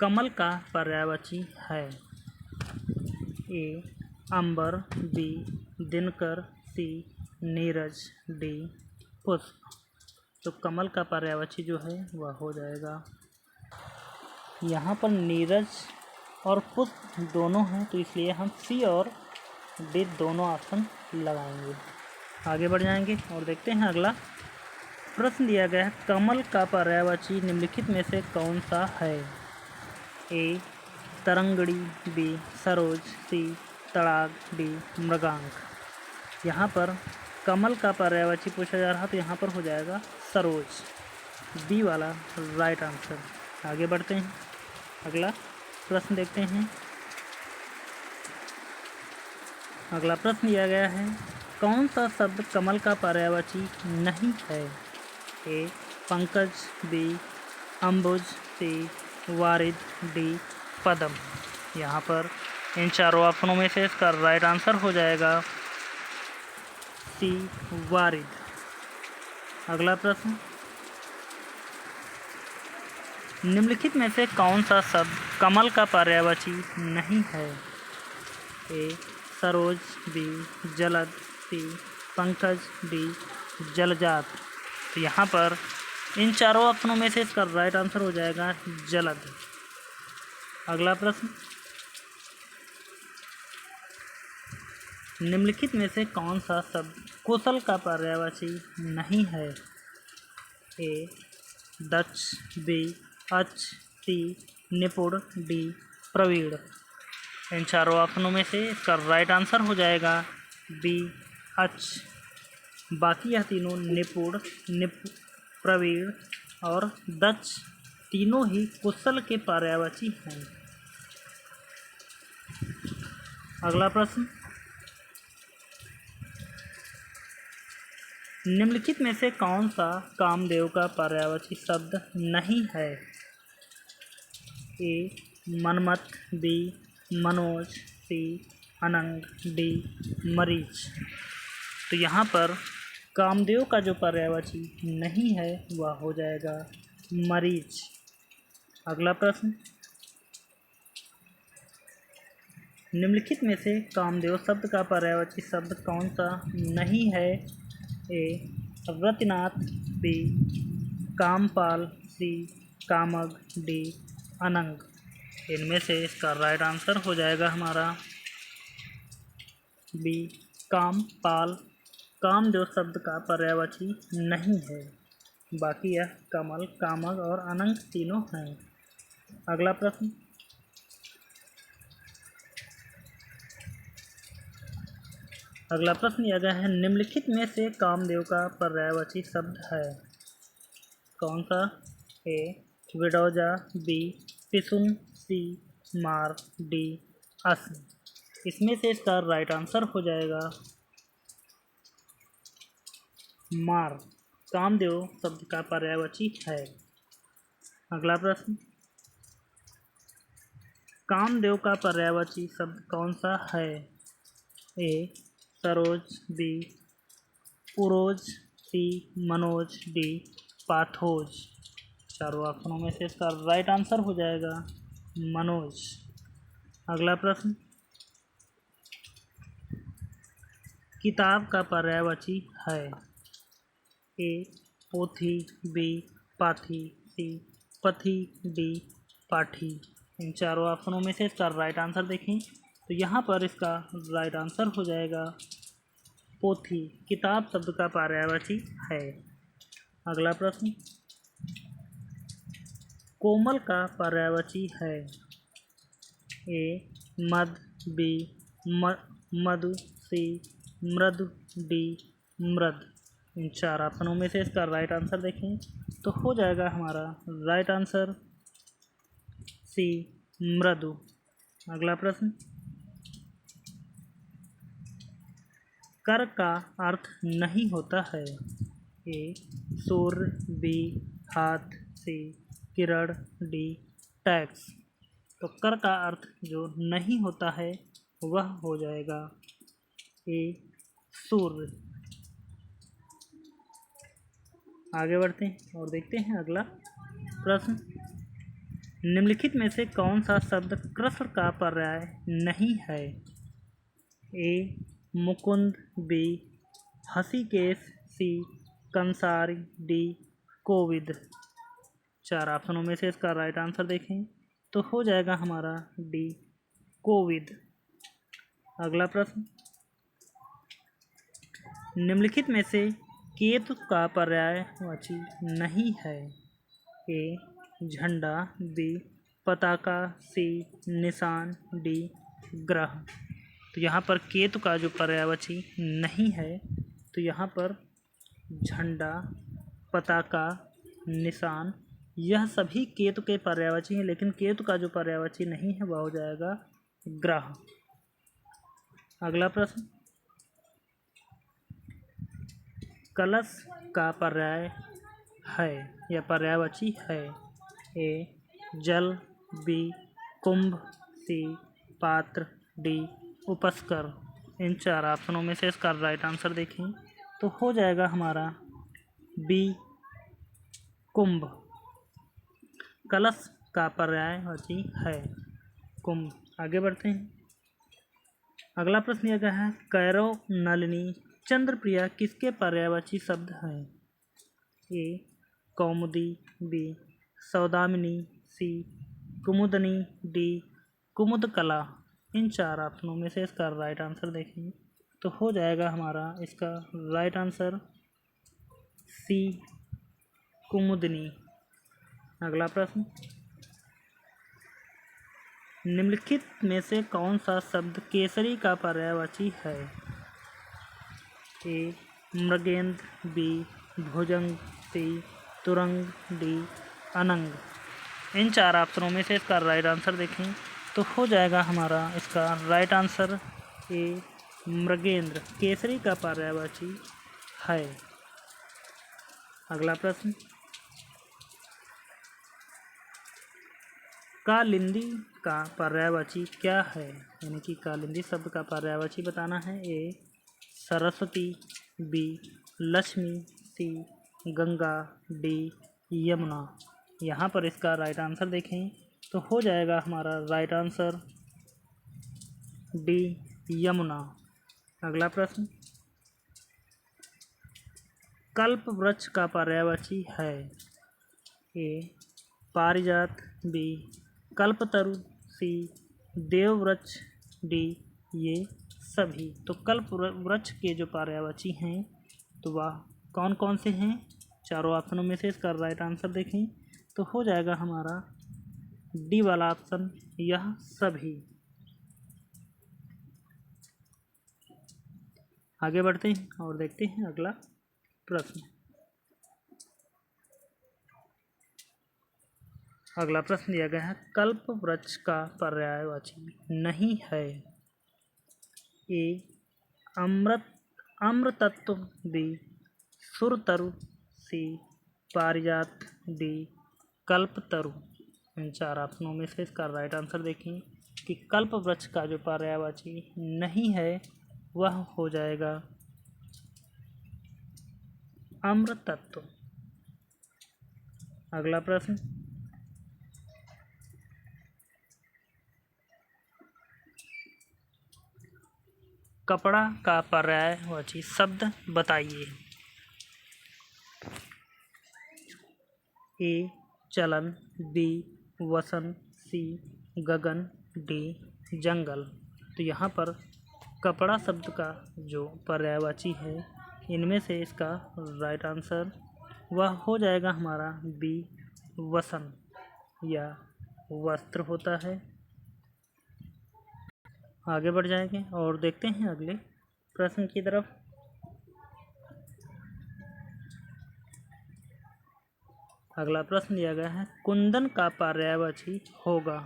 कमल का पर्यायवाची है? ए, अंबर, बी, दिनकर, सी, नीरज, डी, पुष्प। तो कमल का पर्यायवाची जो है वह हो जाएगा, यहाँ पर नीरज और पुष्प दोनों हैं तो इसलिए हम सी और डी दोनों ऑप्शन लगाएंगे। आगे बढ़ जाएंगे और देखते हैं अगला प्रश्न दिया गया है कमल का पर्यायवाची निम्नलिखित में से कौन सा है? ए, तरंगड़ी, बी, सरोज, सी, तड़ाग, डी, मृगांक। यहाँ पर कमल का पर्यायवाची पूछा जा रहा तो यहाँ पर हो जाएगा सरोज, बी वाला राइट आंसर। आगे बढ़ते हैं, अगला प्रश्न देखते हैं। अगला प्रश्न दिया गया है कौन सा शब्द कमल का पर्यायवाची नहीं है? ए, पंकज, बी, अम्बुज, सी, वारिद, डी, पद्म। यहाँ पर इन चारों ऑप्शनों में से इसका राइट आंसर हो जाएगा सी, वारिद। अगला प्रश्न, निम्नलिखित में से कौन सा शब्द कमल का पर्यायवाची नहीं है? ए, सरोज, बी, जलद, सी, पंकज, डी, जलजात। तो यहाँ पर इन चारों ऑप्शनों में से इसका राइट आंसर हो जाएगा जलद। अगला प्रश्न, निम्नलिखित में से कौन सा शब्द कुशल का पर्यायवाची नहीं है? ए, दक्ष, बी, अच्छ, सी, निपुण, डी, प्रवीण। इन चारों ऑप्शनों में से इसका राइट आंसर हो जाएगा बी, अच्छ। बाकी यह तीनों निपुण, प्रवीण और दक्ष तीनों ही कुशल के पर्यायवाची हैं। अगला प्रश्न, निम्नलिखित में से कौन सा कामदेव का पर्यायवाची शब्द नहीं है? ए मनमत, बी मनोज, सी अनंग, डी मरीच। तो यहाँ पर कामदेव का जो पर्यायवाची नहीं है वह हो जाएगा मरीच। अगला प्रश्न, निम्नलिखित में से कामदेव शब्द का पर्यायवाची शब्द कौन सा नहीं है? ए रतिनाथ, बी कामपाल, सी कामग, डी अनंग। इनमें से इसका राइट आंसर हो जाएगा हमारा बी कामपाल। कामदेव शब्द का पर्यायवाची नहीं है, बाकी यह कमल, कामग और अनंग तीनों हैं। अगला प्रश्न, यह गया है, निम्नलिखित में से कामदेव का पर्यायवाची शब्द है कौन सा? ए विडौजा, बी पिसुन, सी मार, डी अश्न। इसमें से इसका राइट आंसर हो जाएगा मार। कामदेव शब्द का पर्यायवाची है। अगला प्रश्न, कामदेव का पर्यायवाची शब्द कौन सा है? ए सरोज, बी उरोज, सी मनोज, डी पाथोज। चारों ऑप्शनों में से इसका राइट आंसर हो जाएगा मनोज। अगला प्रश्न, किताब का पर्यायवाची है ए पोथी, बी पाथी, सी पथी, डी पाठी। इन चारों ऑप्शनों में से इसका राइट आंसर देखें तो यहाँ पर इसका राइट आंसर हो जाएगा पोथी। किताब शब्द का पर्यायवाची है। अगला प्रश्न, कोमल का पर्यायवाची है ए मद, बी मधु, सी मृदु, डी मृद। इन चार ऑप्शनों में से इसका राइट आंसर देखें तो हो जाएगा हमारा राइट आंसर सी मृदु। अगला प्रश्न, कर का अर्थ नहीं होता है ए सूर्य, बी हाथ, सी किरण, डी टैक्स। तो कर का अर्थ जो नहीं होता है वह हो जाएगा ए सूर्य। आगे बढ़ते हैं और देखते हैं अगला प्रश्न, निम्नलिखित में से कौन सा शब्द कृष्ण का पर्याय नहीं है? ए मुकुंद, बी हंसीकेश, सी कंसारी, डी कोविद। चार ऑप्शनों में से इसका राइट आंसर देखें तो हो जाएगा हमारा डी कोविद। अगला प्रश्न, निम्नलिखित में से केतु का पर्यायवाची नहीं है? ए झंडा, बी पताका, सी निशान, डी ग्रह। तो यहाँ पर केतु का जो पर्यायवाची नहीं है तो यहाँ पर झंडा, पताका, निशान यह सभी केतु के पर्यायवाची हैं, लेकिन केतु का जो पर्यायवाची नहीं है वह हो जाएगा ग्रह। अगला प्रश्न, कलश का पर्याय है या पर्यायवाची है? ए जल, बी कुंभ, सी पात्र, डी उपस्कर। इन चार ऑप्शनों में से इसका राइट आंसर देखें तो हो जाएगा हमारा बी कुंभ। कलश का पर्यायवाची है कुंभ। आगे बढ़ते हैं। अगला प्रश्न यह है, कैरव, नलिनी, चंद्रप्रिया किसके पर्यायवाची शब्द हैं? ए कौमुदी, बी सौदामिनी, सी कुमुदनी, डी कुमुदकला। इन चार ऑप्शनों में से इसका राइट आंसर देखें तो हो जाएगा हमारा इसका राइट आंसर सी कुमुदनी। अगला प्रश्न, निम्नलिखित में से कौन सा शब्द केसरी का पर्यायवाची है? ए मृगेंद्र, बी भुजंग, सी तुरंग, डी अनंग। इन 4 ऑप्शनों में से इसका राइट आंसर देखें तो हो जाएगा हमारा इसका right answer A Mrigendra. Kesari का पर्यायवाची है। अगला प्रश्न, कालिंदी का पर्यायवाची क्या है? यानी कि कालिंदी शब्द का पर्यायवाची बताना है। ए सरस्वती, बी लक्ष्मी, सी गंगा, डी यमुना। यहाँ पर इसका राइट आंसर देखें तो हो जाएगा हमारा राइट आंसर डी यमुना। अगला प्रश्न, कल्प वृक्ष का पर्यायवाची है। ए पारिजात, बी कल्पतरु, सी देववृक्ष, डी ये सभी। तो कल्प वृक्ष के जो पर्यायवाची हैं तो वह कौन कौन से हैं? चारों ऑप्शनों में से इसका राइट आंसर देखें तो हो जाएगा हमारा डी वाला ऑप्शन, यह सभी। आगे बढ़ते हैं और देखते हैं अगला प्रश्न। अगला प्रश्न दिया गया है, कल्प वृक्ष का पर्यायवाची नहीं है। ए अमृतत्व, बी सुरतरु, सी पारिजात, डी कल्पतरु। इन 4 ऑप्शनों में से इसका राइट आंसर देखें कि कल्प वृक्ष का जो पर्यायवाची नहीं है वह हो जाएगा अमृतत्व। अगला प्रश्न, कपड़ा का पर्यायवाची शब्द बताइए। ए चलन, बी वसन, सी गगन, डी जंगल। तो यहाँ पर कपड़ा शब्द का जो पर्यायवाची है इनमें से इसका राइट आंसर वह हो जाएगा हमारा बी वसन या वस्त्र होता है। आगे बढ़ जाएंगे और देखते हैं अगले प्रश्न की तरफ। अगला प्रश्न दिया गया है, कुंदन का पर्यायवाची होगा।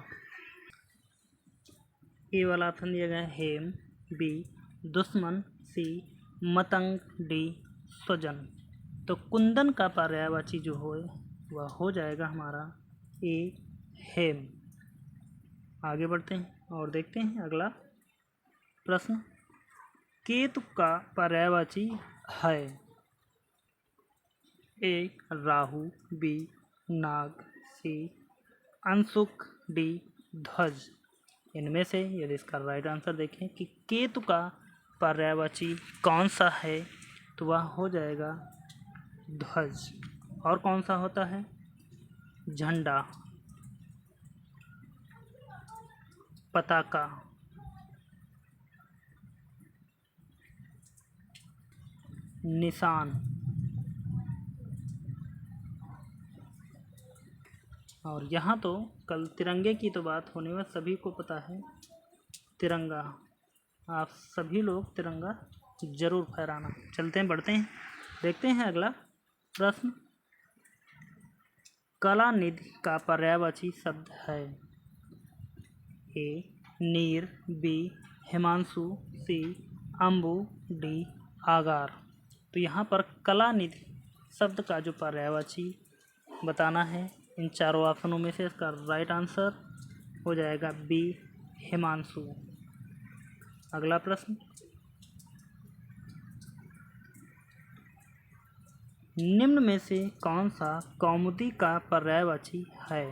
ए वाला ऑप्शन दिया गया है हेम, बी दुश्मन, सी मतंग, डी स्वजन। तो कुंदन का पर्यायवाची जो हो वह हो जाएगा हमारा ए हेम। आगे बढ़ते हैं और देखते हैं अगला प्रश्न, केतु का पर्यायवाची है। ए राहु, बी नाग, सी अंशुक, डी ध्वज। इनमें से यदि इसका राइट आंसर देखें कि केतु का पर्यायवाची कौन सा है तो वह हो जाएगा ध्वज। और कौन सा होता है? झंडा, पताका, निशान। और यहाँ तो कल तिरंगे की तो बात होने में सभी को पता है, तिरंगा। आप सभी लोग तिरंगा जरूर फहराना। चलते हैं, बढ़ते हैं, देखते हैं अगला प्रश्न, कलानिधि का पर्यायवाची शब्द है। ए नीर, बी हिमांशु, सी अम्बु, डी आगार। तो यहाँ पर कलानिधि शब्द का जो पर्यायवाची बताना है इन 4 ऑप्शनों में से इसका राइट आंसर हो जाएगा बी हिमांशु। अगला प्रश्न, निम्न में से कौन सा कौमुदी का पर्यायवाची है।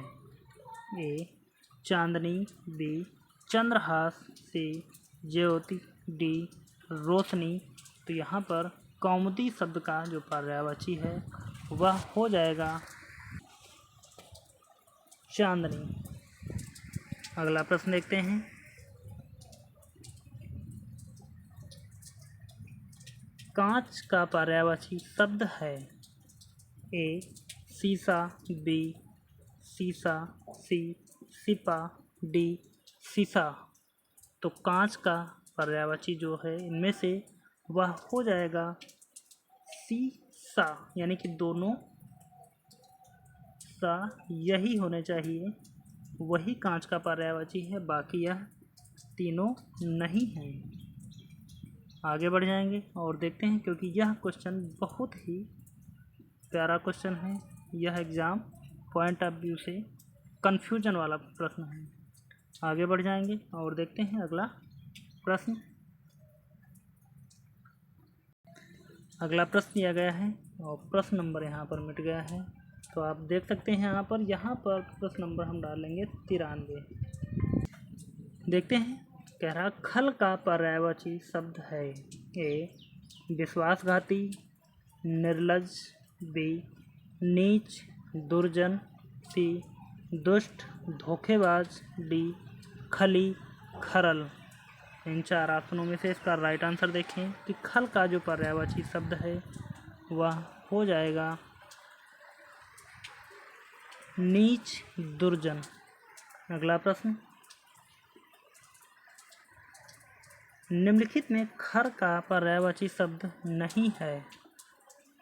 ए चांदनी, बी चंद्रहास, सी ज्योति, डी रोशनी। तो यहाँ पर कौमुदी शब्द का जो पर्यायवाची है वह हो जाएगा चांदनी। अगला प्रश्न देखते हैं, कांच का पर्यायवाची शब्द है। ए शीशा, बी शीशा, सी सिपा, डी शीशा। तो कांच का पर्यायवाची जो है इनमें से वह हो जाएगा शीशा, यानी कि दोनों सा यही होने चाहिए, वही कांच का पर्यायवाची है, बाकी यह तीनों नहीं हैं। आगे बढ़ जाएंगे और देखते हैं, क्योंकि यह क्वेश्चन बहुत ही प्यारा क्वेश्चन है। यह एग्ज़ाम पॉइंट ऑफ व्यू से कन्फ्यूजन वाला प्रश्न है। आगे बढ़ जाएंगे और देखते हैं अगला प्रश्न। अगला प्रश्न दिया गया है और प्रश्न नंबर यहाँ पर मिट गया है, तो आप देख सकते हैं यहाँ पर प्रश्न नंबर हम डालेंगे 93। देखते हैं, कह रहा खल का पर्यायवाची शब्द है। ए विश्वासघाती, निर्लज, बी नीच, दुर्जन, सी दुष्ट, धोखेबाज, डी खली, खरल। इन 4 ऑप्शनों में से इसका राइट आंसर देखें कि खल का जो पर्यायवाची शब्द है वह हो जाएगा नीच, दुर्जन। अगला प्रश्न, निम्नलिखित में खर का पर्यायवाची शब्द नहीं है।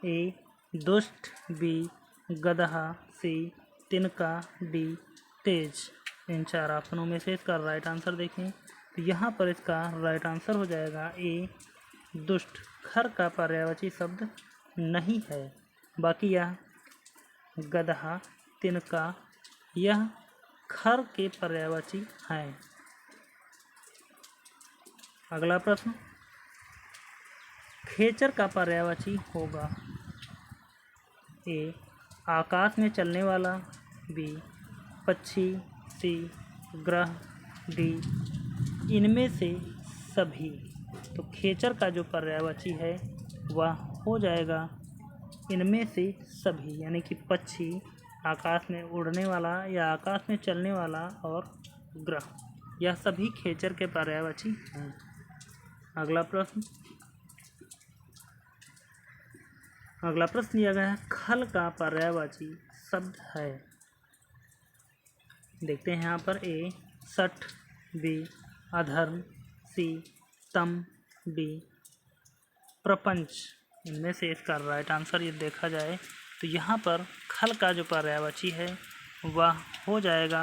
ए दुष्ट, बी गदहा, सी तिनका, डी तेज। इन 4 ऑप्शनों में से इसका राइट आंसर देखें, तो यहाँ पर इसका राइट आंसर हो जाएगा ए दुष्ट। खर का पर्यायवाची शब्द नहीं है, बाकी यह गदहा, तिनका यह खर के पर्यायवाची हैं। अगला प्रश्न, खेचर का पर्यायवाची होगा। ए आकाश में चलने वाला, बी पक्षी, सी ग्रह, डी इनमें से सभी। तो खेचर का जो पर्यायवाची है वह हो जाएगा इनमें से सभी, यानी कि पक्षी, आकाश में उड़ने वाला या आकाश में चलने वाला और ग्रह, यह सभी खेचर के पर्यायवाची हैं। अगला प्रश्न दिया गया है, खल का पर्यायवाची शब्द है। देखते हैं यहाँ पर, ए सठ, बी अधर्म, सी तम, डी प्रपंच। इनमें से इसका राइट आंसर ये देखा जाए तो यहाँ पर खल का जो पर्यायवाची है वह हो जाएगा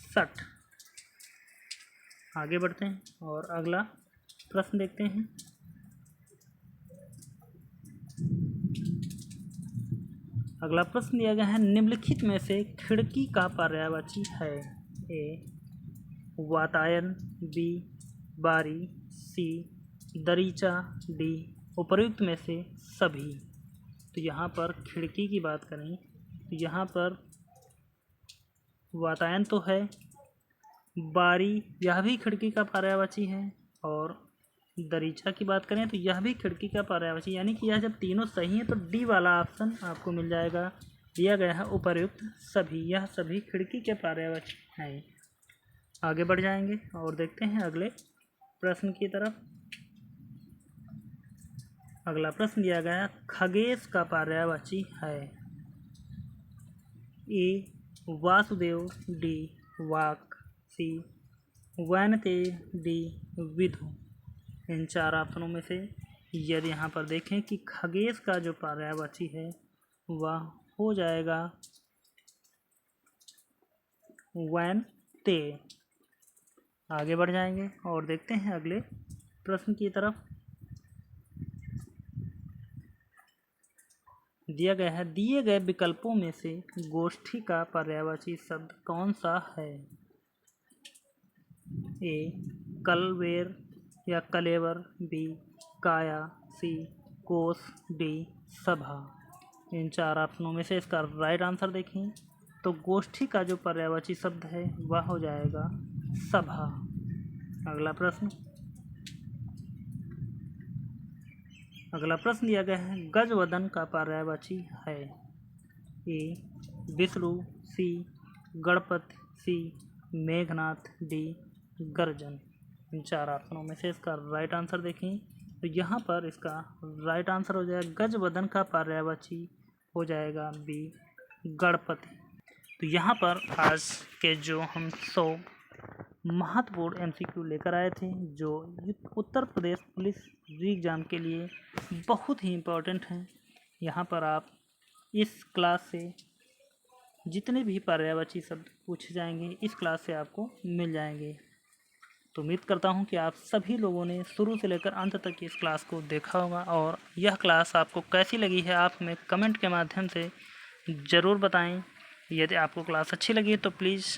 सठ। आगे बढ़ते हैं और अगला प्रश्न देखते हैं। अगला प्रश्न दिया गया है, निम्नलिखित में से खिड़की का पर्यायवाची है। ए वातायन, बी बारी, सी दरीचा, डी उपर्युक्त में से सभी। तो यहाँ पर खिड़की की बात करें तो यहाँ पर वातायन तो है, बारी यह भी खिड़की का पर्यायवाची है, और दरीचा की बात करें तो यह भी खिड़की का पर्यायवाची, यानी कि यह जब तीनों सही हैं तो डी वाला ऑप्शन आपको मिल जाएगा। दिया गया है उपर्युक्त सभी, यह सभी खिड़की के पर्यायवाची हैं। आगे बढ़ जाएंगे और देखते हैं अगले प्रश्न की तरफ। अगला प्रश्न दिया गया, खगेश का पर्यायवाची है। ए वासुदेव, डी वाक, सी वैनतेय, डी विधु। इन 4 ऑप्शनों में से यदि यहाँ पर देखें कि खगेश का जो पर्यायवाची है वह हो जाएगा वैनतेय। आगे बढ़ जाएंगे और देखते हैं अगले प्रश्न की तरफ। दिया गया है, दिए गए विकल्पों में से गोष्ठी का पर्यायवाची शब्द कौन सा है। ए कलवेर या कलेवर, बी काया, सी कोस, डी सभा। इन 4 ऑप्शनों में से इसका राइट आंसर देखें तो गोष्ठी का जो पर्यायवाची शब्द है वह हो जाएगा सभा। अगला प्रश्न दिया गया है, गजवदन का पर्यायवाची है। ए विष्णु, सी गणपति, सी मेघनाथ, डी गर्जन। इन 4 ऑप्शनों में से इसका राइट आंसर देखें तो यहाँ पर इसका राइट आंसर हो जाएगा गजवदन का पर्यायवाची हो जाएगा बी गणपति। तो यहाँ पर आज के जो हम 100 महत्वपूर्ण MCQ लेकर आए थे, जो उत्तर प्रदेश पुलिस एग्ज़ाम के लिए बहुत ही इम्पोर्टेंट हैं। यहाँ पर आप इस क्लास से जितने भी पर्यायवाची शब्द पूछे जाएंगे इस क्लास से आपको मिल जाएंगे। तो उम्मीद करता हूं कि आप सभी लोगों ने शुरू से लेकर अंत तक इस क्लास को देखा होगा और यह क्लास आपको कैसी लगी है आप हमें कमेंट के माध्यम से ज़रूर बताएं। यदि आपको क्लास अच्छी लगी तो प्लीज़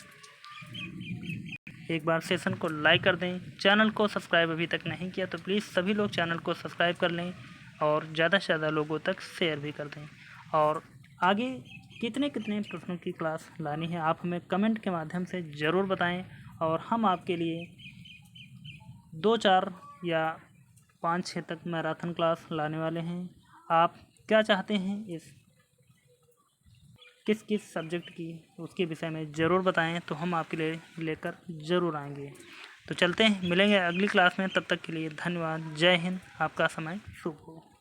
एक बार सेशन को लाइक कर दें। चैनल को सब्सक्राइब अभी तक नहीं किया तो प्लीज़ सभी लोग चैनल को सब्सक्राइब कर लें और ज़्यादा से ज़्यादा लोगों तक शेयर भी कर दें। और आगे कितने कितने प्रश्नों की क्लास लानी है आप हमें कमेंट के माध्यम से ज़रूर बताएं और हम आपके लिए 2-4 या 5-6 तक मैराथन क्लास लाने वाले हैं। आप क्या चाहते हैं इस किस किस सब्जेक्ट की उसके विषय में ज़रूर बताएं तो हम आपके लिए लेकर ज़रूर आएंगे। तो चलते हैं, मिलेंगे अगली क्लास में। तब तक के लिए धन्यवाद। जय हिंद। आपका समय शुभ हो।